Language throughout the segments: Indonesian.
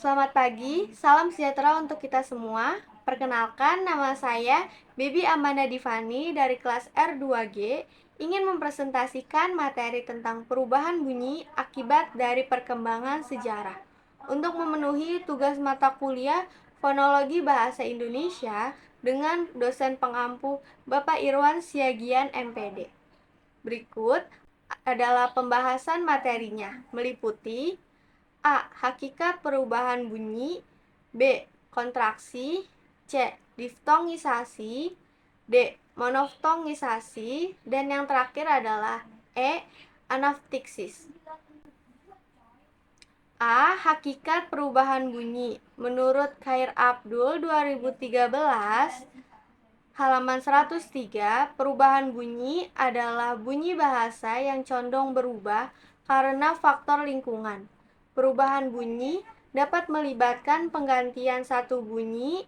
Selamat pagi, salam sejahtera untuk kita semua. Perkenalkan, nama saya Baby Amanda Divani dari kelas R2G, ingin mempresentasikan materi tentang perubahan bunyi akibat dari perkembangan sejarah. Untuk memenuhi tugas mata kuliah Fonologi Bahasa Indonesia dengan dosen pengampu Bapak Irwan Siagian MPD. Berikut adalah pembahasan materinya, meliputi A. Hakikat perubahan bunyi. B. Kontraksi. C. Diftongisasi. D. Monoftongisasi. Dan yang terakhir adalah E. Anaftiksis. A. Hakikat perubahan bunyi. Menurut Khair Abdul 2013, halaman 103, perubahan bunyi adalah bunyi bahasa yang condong berubah karena faktor lingkungan. Perubahan bunyi dapat melibatkan penggantian satu bunyi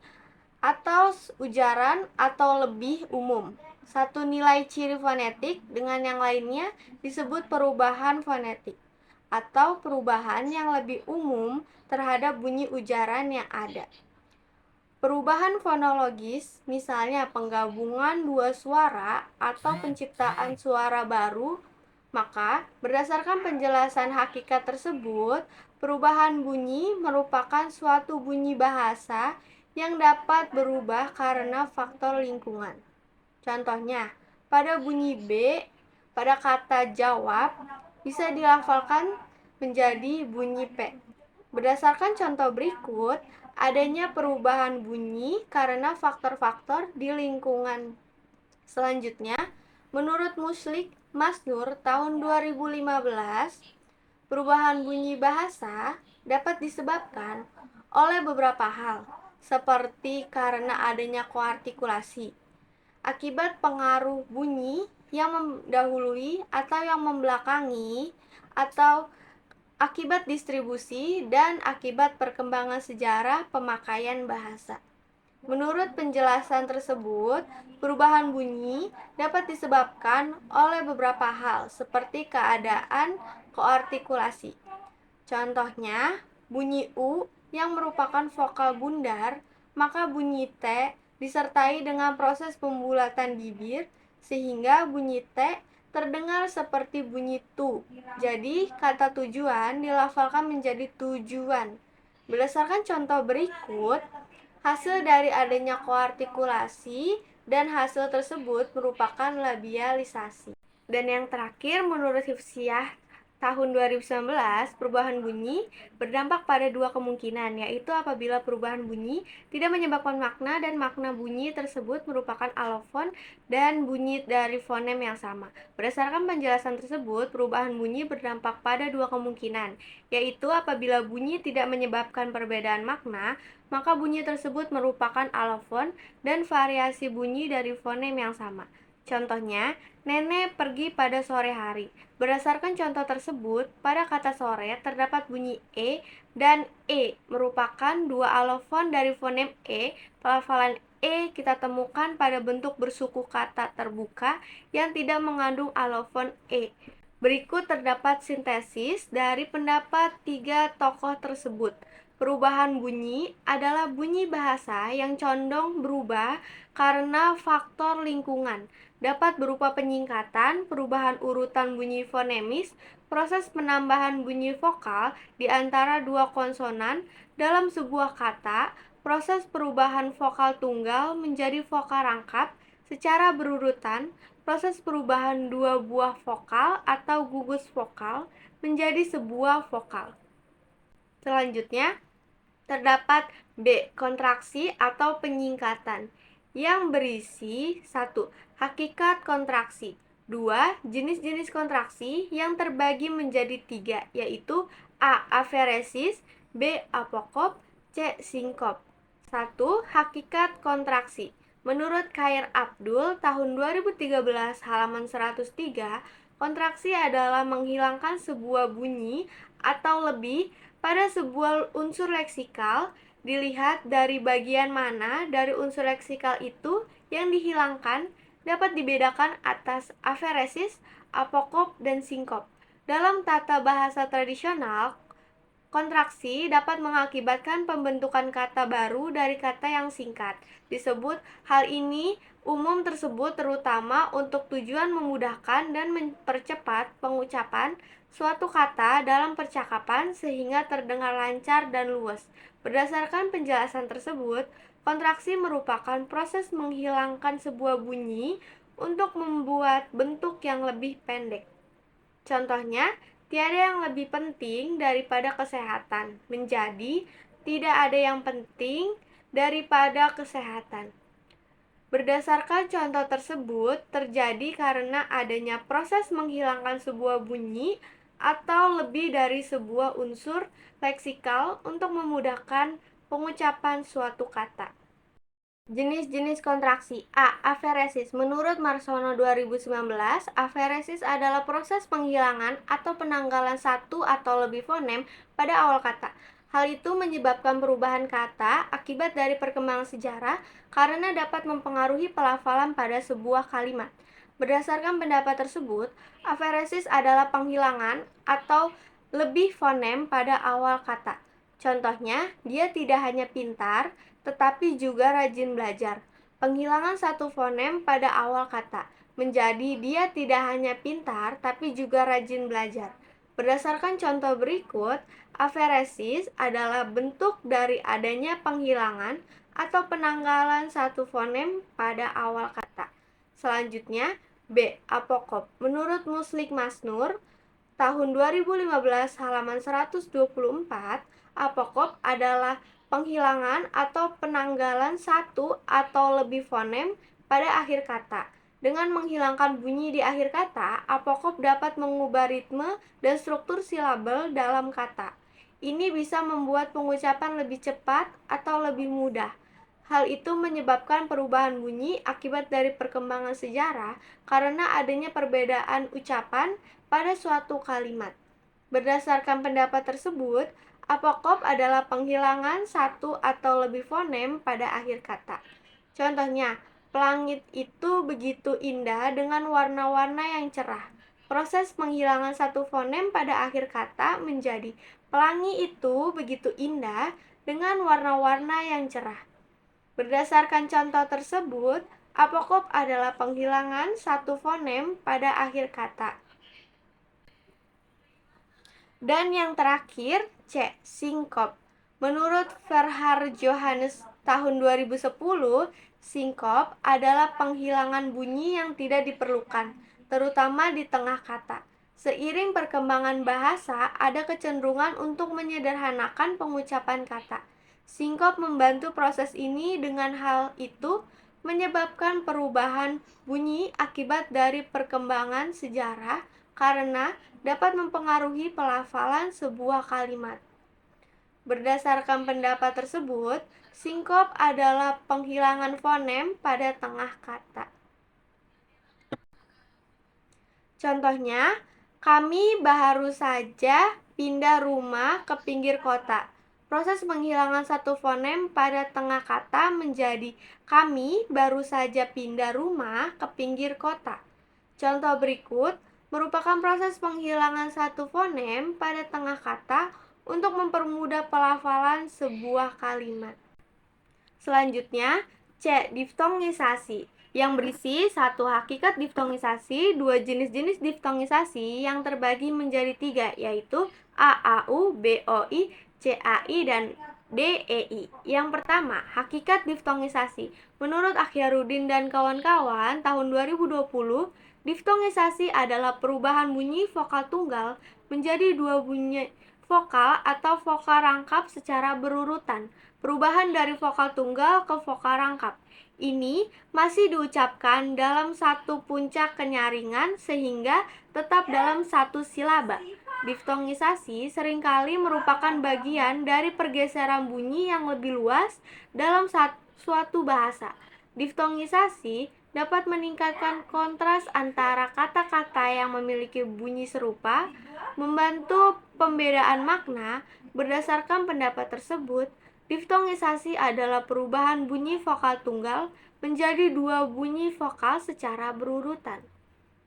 atau ujaran atau lebih umum. Satu nilai ciri fonetik dengan yang lainnya disebut perubahan fonetik atau perubahan yang lebih umum terhadap bunyi ujaran yang ada. Perubahan fonologis, misalnya penggabungan dua suara atau penciptaan suara baru, maka berdasarkan penjelasan hakikat tersebut, perubahan bunyi merupakan suatu bunyi bahasa yang dapat berubah karena faktor lingkungan. Contohnya, pada bunyi B, pada kata jawab bisa dilafalkan menjadi bunyi P. Berdasarkan contoh berikut, adanya perubahan bunyi karena faktor-faktor di lingkungan. Selanjutnya, menurut Muslik Masnur tahun 2015, perubahan bunyi bahasa dapat disebabkan oleh beberapa hal, seperti karena adanya koartikulasi, akibat pengaruh bunyi yang mendahului atau yang membelakangi, atau akibat distribusi dan akibat perkembangan sejarah pemakaian bahasa. Menurut penjelasan tersebut, perubahan bunyi dapat disebabkan oleh beberapa hal seperti keadaan koartikulasi. Contohnya, bunyi U yang merupakan vokal bundar, maka bunyi T disertai dengan proses pembulatan bibir sehingga bunyi T terdengar seperti bunyi tu. Jadi, kata tujuan dilafalkan menjadi tujuan. Berdasarkan contoh berikut, hasil dari adanya koartikulasi dan hasil tersebut merupakan labialisasi. Dan yang terakhir, menurut Hifsiyah tahun 2019, perubahan bunyi berdampak pada dua kemungkinan, yaitu apabila perubahan bunyi tidak menyebabkan makna dan makna bunyi tersebut merupakan alofon dan bunyi dari fonem yang sama. Berdasarkan penjelasan tersebut, perubahan bunyi berdampak pada dua kemungkinan, yaitu apabila bunyi tidak menyebabkan perbedaan makna, maka bunyi tersebut merupakan alofon dan variasi bunyi dari fonem yang sama. Contohnya, nenek pergi pada sore hari. Berdasarkan contoh tersebut, pada kata sore terdapat bunyi E dan E merupakan dua alofon dari fonem E. Pelafalan E kita temukan pada bentuk bersuku kata terbuka yang tidak mengandung alofon E. Berikut terdapat sintesis dari pendapat tiga tokoh tersebut. Perubahan bunyi adalah bunyi bahasa yang condong berubah karena faktor lingkungan. Dapat berupa penyingkatan, perubahan urutan bunyi fonemis, proses penambahan bunyi vokal di antara dua konsonan dalam sebuah kata, proses perubahan vokal tunggal menjadi vokal rangkap secara berurutan, proses perubahan dua buah vokal atau gugus vokal menjadi sebuah vokal. Selanjutnya, terdapat B. Kontraksi atau penyingkatan yang berisi 1. Hakikat kontraksi. 2. Jenis-jenis kontraksi yang terbagi menjadi 3, yaitu A. Aferesis, B. Apokop, C. Sinkop. 1. Hakikat kontraksi. Menurut Khair Abdul tahun 2013 halaman 103, kontraksi adalah menghilangkan sebuah bunyi atau lebih pada sebuah unsur leksikal, dilihat dari bagian mana dari unsur leksikal itu yang dihilangkan dapat dibedakan atas aferesis, apokop, dan sinkop. Dalam tata bahasa tradisional, Kontraksi dapat mengakibatkan pembentukan kata baru dari kata yang singkat. Disebut hal ini umum tersebut terutama untuk tujuan memudahkan dan mempercepat pengucapan suatu kata dalam percakapan sehingga terdengar lancar dan luas. Berdasarkan penjelasan tersebut, kontraksi merupakan proses menghilangkan sebuah bunyi untuk membuat bentuk yang lebih pendek. Contohnya, tiada yang lebih penting daripada kesehatan, menjadi tidak ada yang penting daripada kesehatan. Berdasarkan contoh tersebut, terjadi karena adanya proses menghilangkan sebuah bunyi atau lebih dari sebuah unsur leksikal untuk memudahkan pengucapan suatu kata. Jenis-jenis kontraksi. A. Aferesis. Menurut Marsono 2019, aferesis adalah proses penghilangan atau penanggalan satu atau lebih fonem pada awal kata. Hal itu menyebabkan perubahan kata akibat dari perkembangan sejarah karena dapat mempengaruhi pelafalan pada sebuah kalimat. Berdasarkan pendapat tersebut, aferesis adalah penghilangan atau lebih fonem pada awal kata. Contohnya, dia tidak hanya pintar, tetapi juga rajin belajar. Penghilangan satu fonem pada awal kata menjadi dia tidak hanya pintar, tapi juga rajin belajar. Berdasarkan contoh berikut, aferesis adalah bentuk dari adanya penghilangan atau penanggalan satu fonem pada awal kata. Selanjutnya, B. Apokop. Menurut Muslik Masnur, tahun 2015 halaman 124, apokop adalah penghilangan atau penanggalan satu atau lebih fonem pada akhir kata. Dengan menghilangkan bunyi di akhir kata, apokop dapat mengubah ritme dan struktur silabel dalam kata. Ini bisa membuat pengucapan lebih cepat atau lebih mudah. Hal itu menyebabkan perubahan bunyi akibat dari perkembangan sejarah karena adanya perbedaan ucapan pada suatu kalimat. Berdasarkan pendapat tersebut, apokop adalah penghilangan satu atau lebih fonem pada akhir kata. Contohnya, pelangit itu begitu indah dengan warna-warna yang cerah. Proses penghilangan satu fonem pada akhir kata menjadi pelangi itu begitu indah dengan warna-warna yang cerah. Berdasarkan contoh tersebut, apokop adalah penghilangan satu fonem pada akhir kata. Dan yang terakhir, C. Sinkop. Menurut Verhaar Johannes tahun 2010, sinkop adalah penghilangan bunyi yang tidak diperlukan, terutama di tengah kata. Seiring perkembangan bahasa, ada kecenderungan untuk menyederhanakan pengucapan kata. Sinkop membantu proses ini dengan hal itu menyebabkan perubahan bunyi akibat dari perkembangan sejarah karena dapat mempengaruhi pelafalan sebuah kalimat. Berdasarkan pendapat tersebut, sinkop adalah penghilangan fonem pada tengah kata. Contohnya, kami baru saja pindah rumah ke pinggir kota. Proses penghilangan satu fonem pada tengah kata menjadi kami baru saja pindah rumah ke pinggir kota. Contoh berikut merupakan proses penghilangan satu fonem pada tengah kata untuk mempermudah pelafalan sebuah kalimat. Selanjutnya, C. Diftongisasi, yang berisi satu hakikat diftongisasi, dua jenis-jenis diftongisasi yang terbagi menjadi tiga, yaitu A, AU, B, OI, C, AI, dan D, EI. Yang pertama, hakikat diftongisasi. Menurut Akhyarudin dan kawan-kawan, tahun 2020, diftongisasi adalah perubahan bunyi vokal tunggal menjadi dua bunyi vokal atau vokal rangkap secara berurutan. Perubahan dari vokal tunggal ke vokal rangkap ini masih diucapkan dalam satu puncak kenyaringan sehingga tetap dalam satu silaba. Diftongisasi seringkali merupakan bagian dari pergeseran bunyi yang lebih luas dalam suatu bahasa. Diftongisasi dapat meningkatkan kontras antara kata-kata yang memiliki bunyi serupa, membantu pembedaan makna. Berdasarkan pendapat tersebut, diftongisasi adalah perubahan bunyi vokal tunggal menjadi dua bunyi vokal secara berurutan.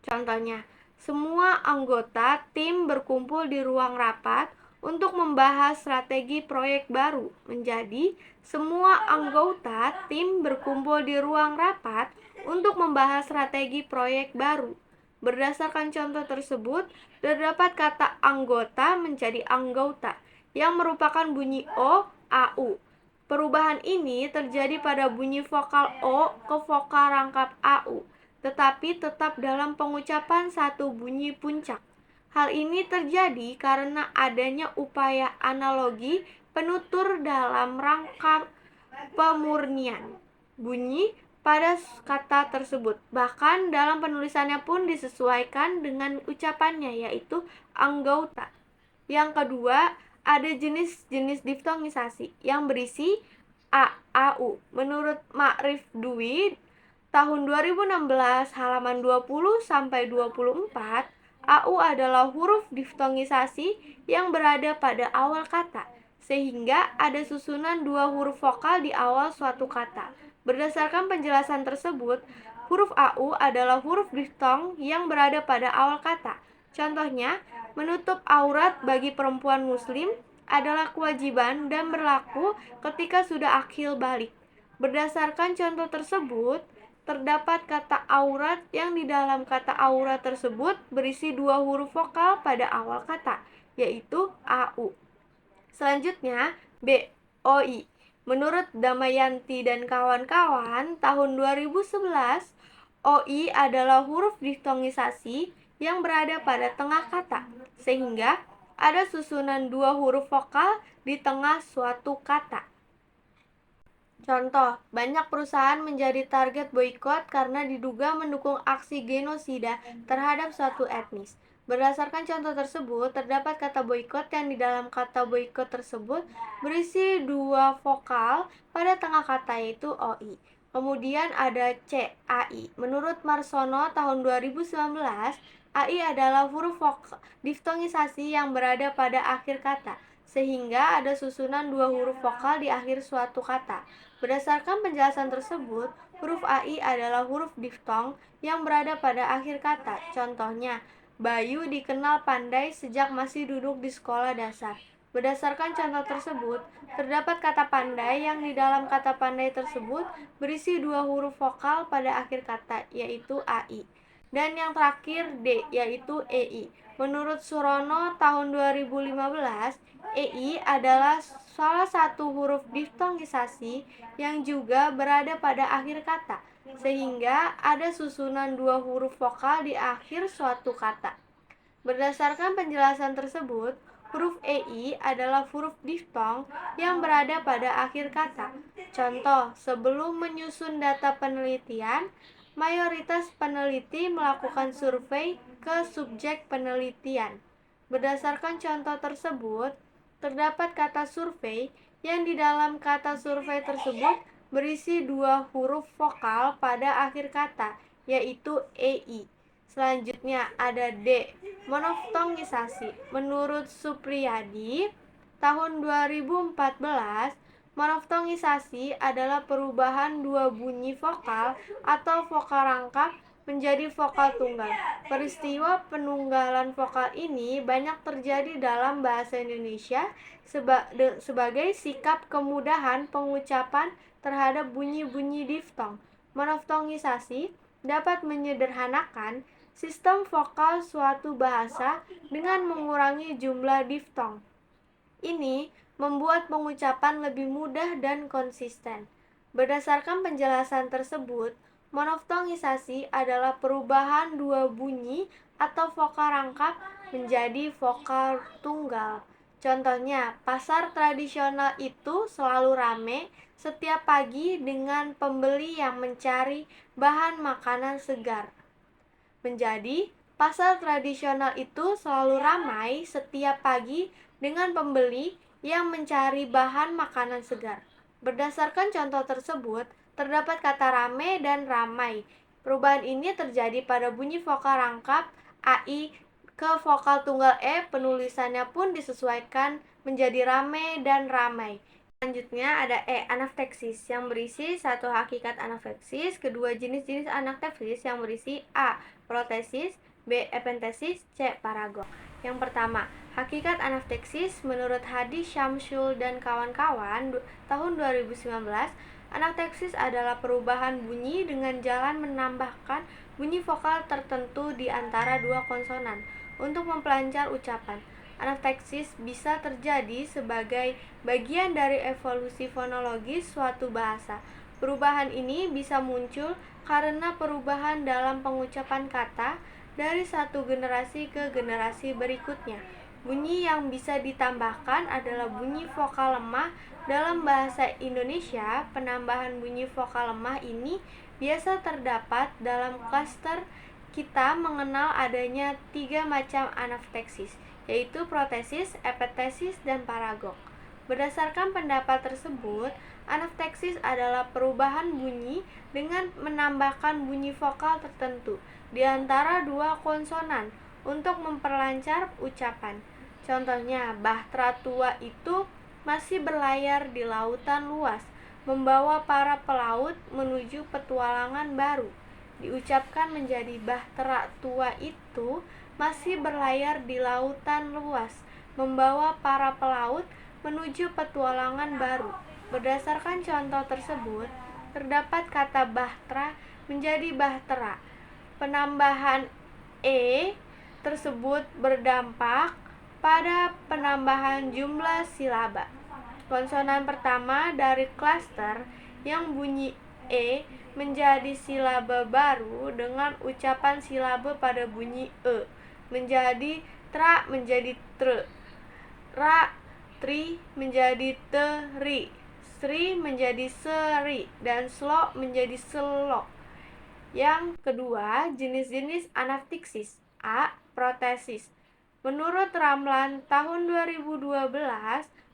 Contohnya, semua anggota tim berkumpul di ruang rapat untuk membahas strategi proyek baru. Menjadi, semua anggota tim berkumpul di ruang rapat untuk membahas strategi proyek baru. Berdasarkan contoh tersebut, terdapat kata anggota menjadi anggota, yang merupakan bunyi O, AU. Perubahan ini terjadi pada bunyi vokal O ke vokal rangkap AU, tetapi tetap dalam pengucapan satu bunyi puncak. Hal ini terjadi karena adanya upaya analogi penutur dalam rangka pemurnian bunyi pada kata tersebut. Bahkan dalam penulisannya pun disesuaikan dengan ucapannya, yaitu anggota. Yang kedua, ada jenis-jenis diftongisasi yang berisi A, AU. Menurut Ma'rif Dwi tahun 2016 halaman 20 sampai 24, AU adalah huruf diftongisasi yang berada pada awal kata, sehingga ada susunan dua huruf vokal di awal suatu kata. Berdasarkan penjelasan tersebut, huruf AU adalah huruf diftong yang berada pada awal kata. Contohnya, menutup aurat bagi perempuan muslim adalah kewajiban dan berlaku ketika sudah akil balik. Berdasarkan contoh tersebut, terdapat kata aurat yang di dalam kata aurat tersebut berisi dua huruf vokal pada awal kata, yaitu AU. Selanjutnya, BOI. Menurut Damayanti dan kawan-kawan, tahun 2011, OI adalah huruf diftongisasi yang berada pada tengah kata, sehingga ada susunan dua huruf vokal di tengah suatu kata. Contoh, banyak perusahaan menjadi target boikot karena diduga mendukung aksi genosida terhadap suatu etnis. Berdasarkan contoh tersebut, terdapat kata boikot yang di dalam kata boikot tersebut berisi dua vokal pada tengah kata, yaitu OI. Kemudian ada CAI. Menurut Marsono tahun 2019, AI adalah huruf diftongisasi yang berada pada akhir kata, sehingga ada susunan dua huruf vokal di akhir suatu kata. Berdasarkan penjelasan tersebut, huruf AI adalah huruf diftong yang berada pada akhir kata. Contohnya, Bayu dikenal pandai sejak masih duduk di sekolah dasar. Berdasarkan contoh tersebut, terdapat kata pandai yang di dalam kata pandai tersebut berisi dua huruf vokal pada akhir kata, yaitu AI. Dan yang terakhir D, yaitu EI. Menurut Surono tahun 2015, EI adalah salah satu huruf diftongisasi yang juga berada pada akhir kata, sehingga ada susunan dua huruf vokal di akhir suatu kata. Berdasarkan penjelasan tersebut, huruf EI adalah huruf diftong yang berada pada akhir kata. Contoh, sebelum menyusun data penelitian, mayoritas peneliti melakukan survei ke subjek penelitian. Berdasarkan contoh tersebut, terdapat kata survei yang di dalam kata survei tersebut berisi dua huruf vokal pada akhir kata, yaitu EI. Selanjutnya ada D, monoftongisasi. Menurut Supriyadi, tahun 2014, monoftongisasi adalah perubahan dua bunyi vokal atau vokal rangkap menjadi vokal tunggal. Peristiwa penunggalan vokal ini banyak terjadi dalam bahasa Indonesia sebagai sikap kemudahan pengucapan terhadap bunyi-bunyi diftong. Monoftongisasi dapat menyederhanakan sistem vokal suatu bahasa dengan mengurangi jumlah diftong. Ini membuat pengucapan lebih mudah dan konsisten. Berdasarkan penjelasan tersebut, monoftongisasi adalah perubahan dua bunyi atau vokal rangkap menjadi vokal tunggal. Contohnya, pasar tradisional itu selalu ramai setiap pagi dengan pembeli yang mencari bahan makanan segar. Menjadi, pasar tradisional itu selalu ramai setiap pagi dengan pembeli yang mencari bahan makanan segar. Berdasarkan contoh tersebut, terdapat kata rame dan ramai. Perubahan ini terjadi pada bunyi vokal rangkap AI ke vokal tunggal E. Penulisannya pun disesuaikan menjadi rame dan ramai. Selanjutnya ada E, anafteksis, yang berisi satu hakikat anafteksis, kedua jenis-jenis anafteksis yang berisi A, protesis, B, epentesis, C, paragon. Yang pertama, Hakikat anafteksis menurut Hadi Syamsul dan kawan-kawan tahun 2019, anafteksis adalah perubahan bunyi dengan jalan menambahkan bunyi vokal tertentu di antara dua konsonan untuk memperlancar ucapan. Anafteksis bisa terjadi sebagai bagian dari evolusi fonologis suatu bahasa. Perubahan ini bisa muncul karena perubahan dalam pengucapan kata dari satu generasi ke generasi berikutnya. Bunyi yang bisa ditambahkan adalah bunyi vokal lemah. Dalam bahasa Indonesia, penambahan bunyi vokal lemah ini biasa terdapat dalam klaster. Kita mengenal adanya 3 macam anafteksis, yaitu protesis, epithesis, dan paragok. Berdasarkan pendapat tersebut, anafteksis adalah perubahan bunyi dengan menambahkan bunyi vokal tertentu di antara dua konsonan untuk memperlancar ucapan. Contohnya, bahtera tua itu masih berlayar di lautan luas, membawa para pelaut menuju petualangan baru. Diucapkan menjadi bahtera tua itu masih berlayar di lautan luas, membawa para pelaut menuju petualangan baru. Berdasarkan contoh tersebut, terdapat kata bahtera menjadi bahtera. Penambahan e tersebut berdampak pada penambahan jumlah silaba. Konsonan pertama dari klaster yang bunyi e menjadi silaba baru dengan ucapan silaba pada bunyi e, menjadi tra menjadi tre, ra tri menjadi teri, sri menjadi seri, dan slo menjadi selo. Yang kedua, jenis-jenis anafteksis. A. Protesis. Menurut Ramlan tahun 2012,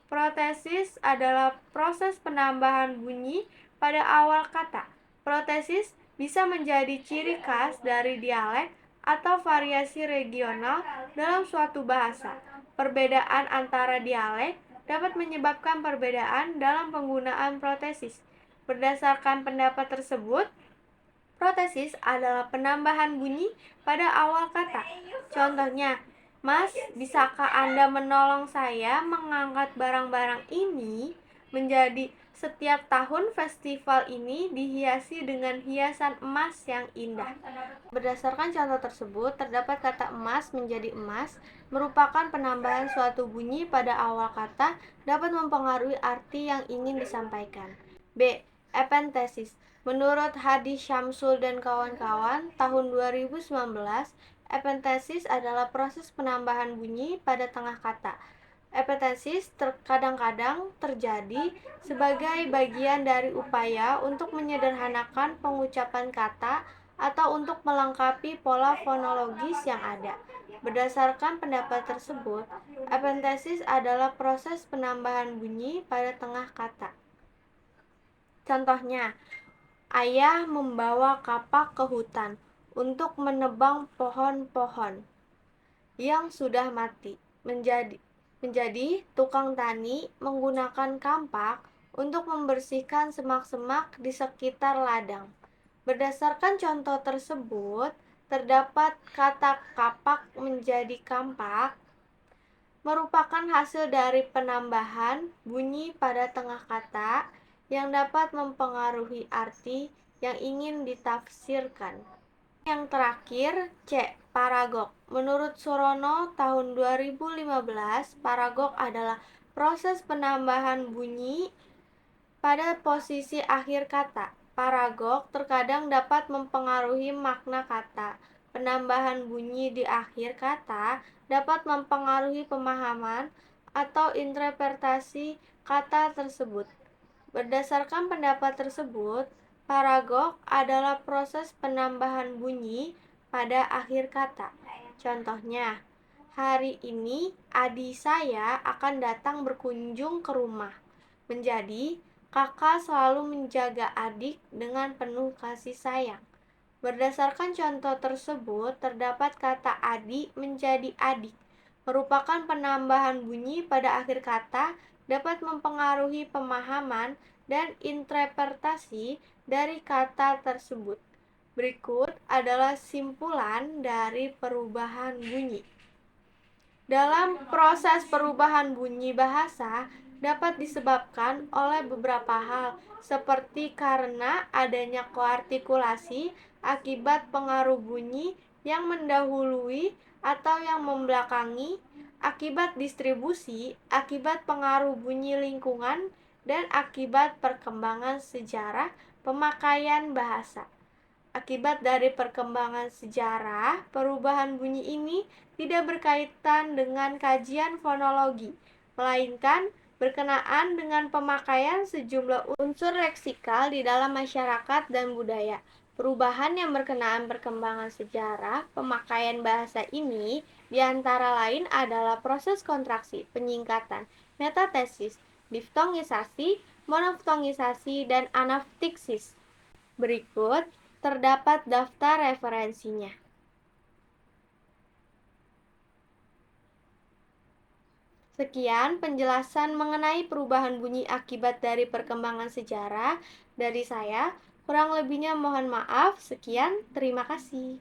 protesis adalah proses penambahan bunyi pada awal kata. Protesis bisa menjadi ciri khas dari dialek atau variasi regional dalam suatu bahasa. Perbedaan antara dialek dapat menyebabkan perbedaan dalam penggunaan protesis. Berdasarkan pendapat tersebut, protesis adalah penambahan bunyi pada awal kata. Contohnya, Mas, bisakah Anda menolong saya mengangkat barang-barang ini? Menjadi setiap tahun festival ini dihiasi dengan hiasan emas yang indah. Berdasarkan contoh tersebut, terdapat kata emas menjadi emas merupakan penambahan suatu bunyi pada awal kata dapat mempengaruhi arti yang ingin disampaikan. B. Epenthesis. Menurut Hadi Syamsul dan kawan-kawan tahun 2019, epenthesis adalah proses penambahan bunyi pada tengah kata. Epenthesis kadang-kadang terjadi sebagai bagian dari upaya untuk menyederhanakan pengucapan kata atau untuk melengkapi pola fonologis yang ada. Berdasarkan pendapat tersebut, epenthesis adalah proses penambahan bunyi pada tengah kata. Contohnya, ayah membawa kapak ke hutan untuk menebang pohon-pohon yang sudah mati. Menjadi tukang tani menggunakan kampak untuk membersihkan semak-semak di sekitar ladang. Berdasarkan contoh tersebut, terdapat kata kapak menjadi kampak merupakan hasil dari penambahan bunyi pada tengah kata yang dapat mempengaruhi arti yang ingin ditafsirkan. Yang terakhir, C. Paragok. Menurut Surono tahun 2015, paragok adalah proses penambahan bunyi pada posisi akhir kata. Paragok terkadang dapat mempengaruhi makna kata. Penambahan bunyi di akhir kata dapat mempengaruhi pemahaman atau interpretasi kata tersebut. Berdasarkan pendapat tersebut, paragok adalah proses penambahan bunyi pada akhir kata. Contohnya, hari ini adik saya akan datang berkunjung ke rumah. Menjadi, kakak selalu menjaga adik dengan penuh kasih sayang. Berdasarkan contoh tersebut, terdapat kata adik menjadi adik, merupakan penambahan bunyi pada akhir kata dapat mempengaruhi pemahaman dan interpretasi dari kata tersebut. Berikut adalah simpulan dari perubahan bunyi. Dalam proses perubahan bunyi bahasa dapat disebabkan oleh beberapa hal, seperti karena adanya koartikulasi akibat pengaruh bunyi yang mendahului atau yang membelakangi, akibat distribusi, akibat pengaruh bunyi lingkungan, dan akibat perkembangan sejarah pemakaian bahasa. Akibat dari perkembangan sejarah, perubahan bunyi ini tidak berkaitan dengan kajian fonologi, melainkan berkenaan dengan pemakaian sejumlah unsur leksikal di dalam masyarakat dan budaya. Perubahan yang berkenaan perkembangan sejarah pemakaian bahasa ini diantara lain adalah proses kontraksi, penyingkatan, metatesis, diftongisasi, monoftongisasi, dan anaftiksis. Berikut terdapat daftar referensinya. Sekian penjelasan mengenai perubahan bunyi akibat dari perkembangan sejarah dari saya. Kurang lebihnya mohon maaf. Sekian, terima kasih.